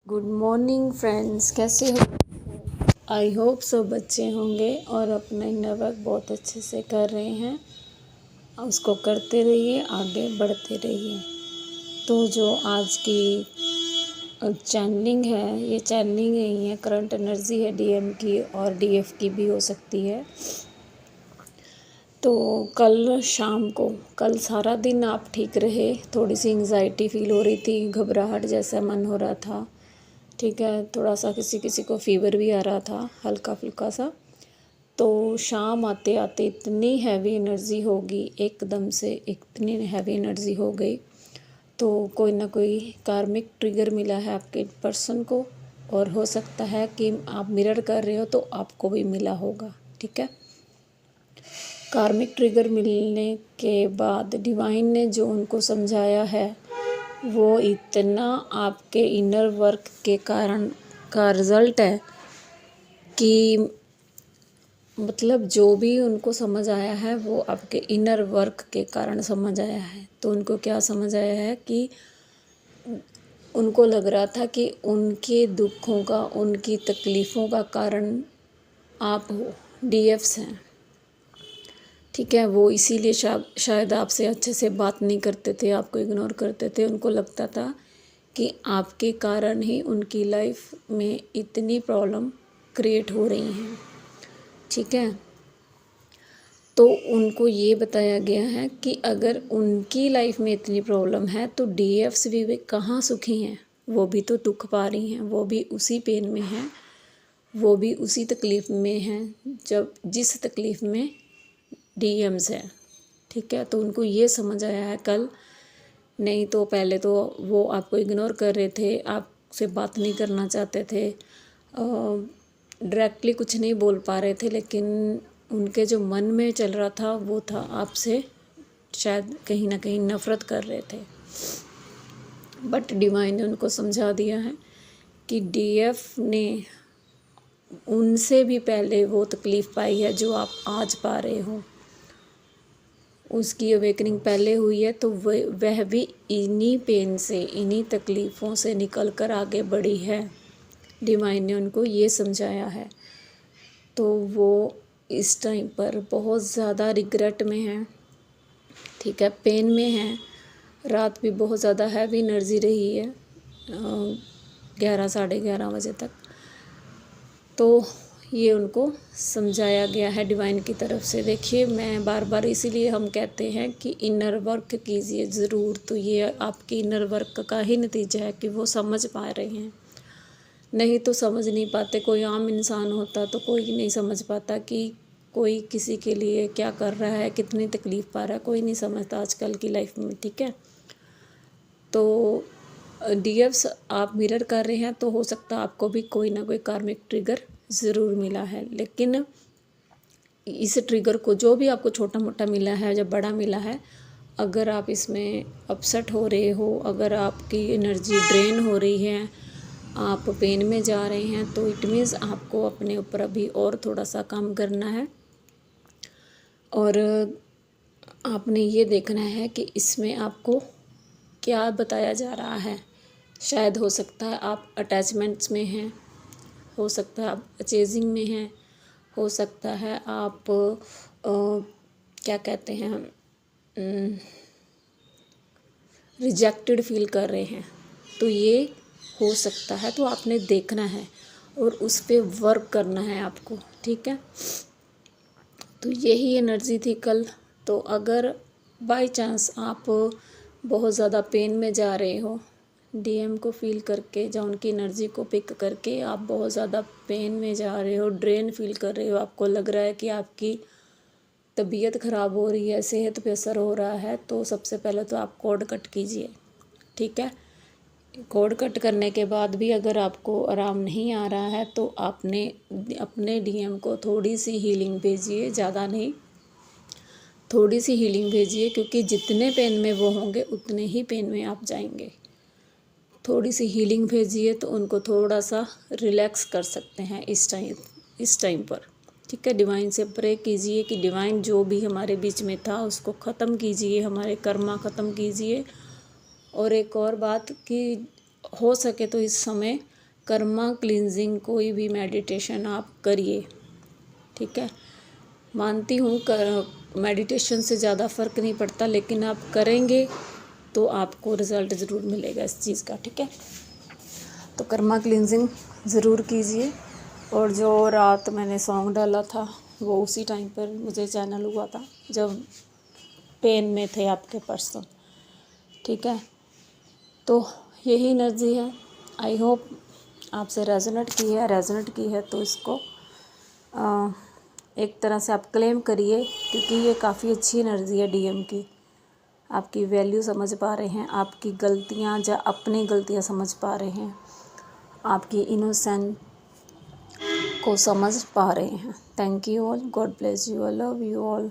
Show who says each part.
Speaker 1: Good morning friends, कैसे हो? I hope सब अच्छे होंगे और अपना इनर वर्क बहुत अच्छे से कर रहे हैं। उसको करते रहिए, आगे बढ़ते रहिए। तो जो आज की चैनलिंग है, ये चैनलिंग नहीं है, करंट एनर्जी है डीएम की और डीएफ की भी हो सकती है। तो कल शाम को, कल सारा दिन आप ठीक रहे, थोड़ी सी एंग्जाइटी फील हो रही थी, घबराहट जैसा मन हो रहा था, ठीक है, थोड़ा सा किसी किसी को फीवर भी आ रहा था हल्का फुल्का सा। तो शाम आते आते इतनी हैवी एनर्जी होगी, एकदम से इतनी हैवी एनर्जी हो गई। तो कोई ना कोई कार्मिक ट्रिगर मिला है आपके पर्सन को, और हो सकता है कि आप मिरर कर रहे हो तो आपको भी मिला होगा, ठीक है। कार्मिक ट्रिगर मिलने के बाद डिवाइन ने जो उनको समझाया है वो इतना आपके इनर वर्क के कारण का रिज़ल्ट है कि मतलब जो भी उनको समझ आया है वो आपके इनर वर्क के कारण समझ आया है। तो उनको क्या समझ आया है कि उनको लग रहा था कि उनके दुखों का, उनकी तकलीफ़ों का कारण आप हो, डीएफ्स हैं, ठीक है। वो इसीलिए शायद आपसे अच्छे से बात नहीं करते थे, आपको इग्नोर करते थे। उनको लगता था कि आपके कारण ही उनकी लाइफ में इतनी प्रॉब्लम क्रिएट हो रही हैं, ठीक है। तो उनको ये बताया गया है कि अगर उनकी लाइफ में इतनी प्रॉब्लम है तो डीएफ्स भी वे कहाँ सुखी हैं, वो भी तो दुख पा रही हैं, वो भी उसी पेन में हैं, वो भी उसी तकलीफ़ में हैं जब जिस तकलीफ़ में डीएम्स है, ठीक है। तो उनको ये समझ आया है कल। नहीं तो पहले तो वो आपको इग्नोर कर रहे थे, आपसे बात नहीं करना चाहते थे, डायरेक्टली कुछ नहीं बोल पा रहे थे, लेकिन उनके जो मन में चल रहा था वो था आपसे शायद कहीं ना कहीं नफ़रत कर रहे थे। बट डिवाइन ने उनको समझा दिया है कि डीएफ ने उनसे भी पहले वो तकलीफ़ पाई है जो आप आज पा रहे हो। उसकी अवेकनिंग पहले हुई है, तो वह भी इन्हीं पेन से, इन्हीं तकलीफ़ों से निकल कर आगे बढ़ी है। डिवाइन ने उनको ये समझाया है। तो वो इस टाइम पर बहुत ज़्यादा रिग्रेट में हैं, ठीक है, पेन में हैं। रात भी बहुत ज़्यादा हैवी एनर्जी रही है, 11 साढ़े 11 बजे तक। तो ये उनको समझाया गया है डिवाइन की तरफ से। देखिए, मैं बार बार इसीलिए हम कहते हैं कि इनर वर्क कीजिए ज़रूर। तो ये आपकी इनर वर्क का ही नतीजा है कि वो समझ पा रहे हैं, नहीं तो समझ नहीं पाते। कोई आम इंसान होता तो कोई नहीं समझ पाता कि कोई किसी के लिए क्या कर रहा है, कितनी तकलीफ़ पा रहा है, कोई नहीं समझता आजकल की लाइफ में, ठीक है। तो डीएफ्स आप मिरर कर रहे हैं तो हो सकता है आपको भी कोई ना कोई कार्मिक ट्रिगर ज़रूर मिला है, लेकिन इस ट्रिगर को, जो भी आपको छोटा मोटा मिला है या बड़ा मिला है, अगर आप इसमें अपसेट हो रहे हो, अगर आपकी एनर्जी ड्रेन हो रही है, आप पेन में जा रहे हैं, तो इट मीन्स आपको अपने ऊपर अभी और थोड़ा सा काम करना है। और आपने ये देखना है कि इसमें आपको क्या बताया जा रहा है। शायद हो सकता है आप अटैचमेंट्स में हैं, हो सकता है आप चेजिंग में हैं, हो सकता है आप क्या कहते हैं, रिजेक्टेड फील कर रहे हैं। तो ये हो सकता है, तो आपने देखना है और उस पर वर्क करना है आपको, ठीक है। तो यही एनर्जी थी कल। तो अगर बाय चांस आप बहुत ज़्यादा पेन में जा रहे हो, डीएम को फील करके या उनकी एनर्जी को पिक करके आप बहुत ज़्यादा पेन में जा रहे हो, ड्रेन फील कर रहे हो, आपको लग रहा है कि आपकी तबीयत ख़राब हो रही है, सेहत पे असर हो रहा है, तो सबसे पहले तो आप कॉर्ड कट कीजिए, ठीक है। कॉर्ड कट करने के बाद भी अगर आपको आराम नहीं आ रहा है तो आपने अपने डीएम को थोड़ी सी हीलिंग भेजिए, ज़्यादा नहीं, थोड़ी सी हीलिंग भेजिए, क्योंकि जितने पेन में वो होंगे उतने ही पेन में आप जाएंगे। थोड़ी सी हीलिंग भेजिए तो उनको थोड़ा सा रिलैक्स कर सकते हैं इस टाइम पर, ठीक है। डिवाइन से प्रे कीजिए कि डिवाइन जो भी हमारे बीच में था उसको ख़त्म कीजिए, हमारे कर्मा ख़त्म कीजिए। और एक और बात कि हो सके तो इस समय कर्मा क्लींजिंग कोई भी मेडिटेशन आप करिए, ठीक है। मानती हूँ मेडिटेशन से ज़्यादा फ़र्क नहीं पड़ता, लेकिन आप करेंगे तो आपको रिज़ल्ट ज़रूर मिलेगा इस चीज़ का, ठीक है। तो कर्मा क्लींजिंग ज़रूर कीजिए। और जो रात मैंने सॉन्ग डाला था वो उसी टाइम पर मुझे चैनल हुआ था जब पेन में थे आपके पर्सन, ठीक है। तो यही एनर्जी है। आई होप आपसे रेजोनेट की है तो इसको एक तरह से आप क्लेम करिए, क्योंकि ये काफ़ी अच्छी एनर्जी है डीएम की। आपकी वैल्यू समझ पा रहे हैं, आपकी गलतियां या अपनी गलतियां समझ पा रहे हैं, आपकी इनोसेंट को समझ पा रहे हैं। Thank you all, God bless you all, love you all.